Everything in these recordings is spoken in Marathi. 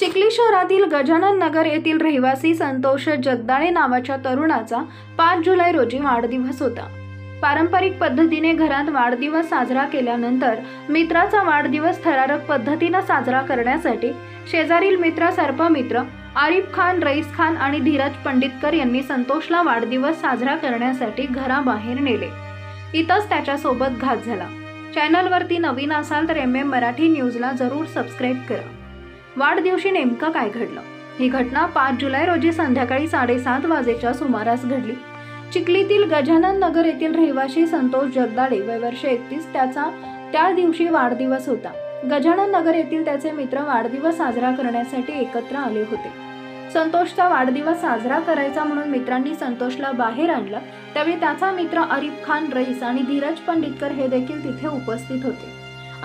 चिखली शहरातील गजानन नगर येथील रहिवासी संतोष जगदाळे नावाच्या तरुणाचा 5 जुलै रोजी वाढदिवस होता। पारंपरिक पद्धतीने घरात वाढदिवस साजरा केल्यानंतर मित्राचा वाढदिवस थरारक पद्धतीने साजरा करण्यासाठी शेजारील मित्र सर्पमित्र आरिफ खान, रईस खान आणि धीरज पंडितकर यांनी संतोषला वाढदिवस साजरा करण्यासाठी घराबाहेर नेले। इथंच त्याच्यासोबत घात झाला। चॅनलवरती नवीन असाल तर MM मराठी न्यूजला जरूर सबस्क्राईब करा। वाढदिवशी नेमकं काय घडलं? ही घटना 5 जुलै रोजी संध्याकाळी 7:30 वाजेच्या सुमारास घडली। चिखलीतील गजानन नगर येथील रहिवासी संतोष जगदाळे वय वर्ष 31 त्याचा त्या दिवशी वाढदिवस होता। गजानन नगर येथील त्याचे मित्र वाढदिवस साजरा करण्यासाठी एकत्र आले होते। संतोषचा वाढदिवस साजरा करायचा म्हणून मित्रांनी संतोषला बाहेर आणलं। त्यावेळी त्याचा मित्र आरिफ खान, रईस आणि धीरज पंडितकर हे देखील तिथे उपस्थित होते।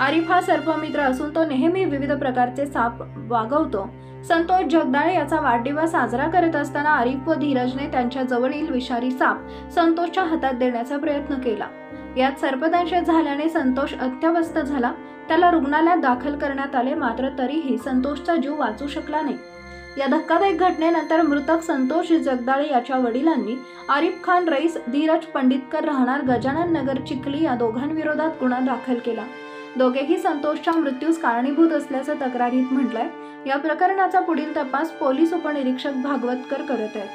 आरिफ हा सर्पमित्र असून तो नेहमी विविध प्रकारचे साप वागवतो। संतोष जगदाळे याचा वाढदिवस साजरा करत असताना आरिफ व धीरजने त्यांच्या जवळील विषारी साप संतोषच्या हातात देण्याचा प्रयत्न केला। यात सर्पदंश झाल्याने संतोष अत्यवस्थ झाला। त्याला रुग्णालयात दाखल करण्यात आले, मात्र तरीही संतोषचा जीव वाचू शकला नाही। या धक्कादायक घटनेनंतर मृतक संतोष जगदाळे याच्या वडिलांनी आरिफ खान, रईस, धीरज पंडितकर राहणार गजानन नगर चिखली या दोघांविरोधात गुन्हा दाखल केला। दोघेही संतोषच्या मृत्यूस कारणीभूत असल्याचं तक्रारीत म्हटलंय। या प्रकरणाचा पुढील तपास पोलीस उपनिरीक्षक भागवतकर करत आहेत।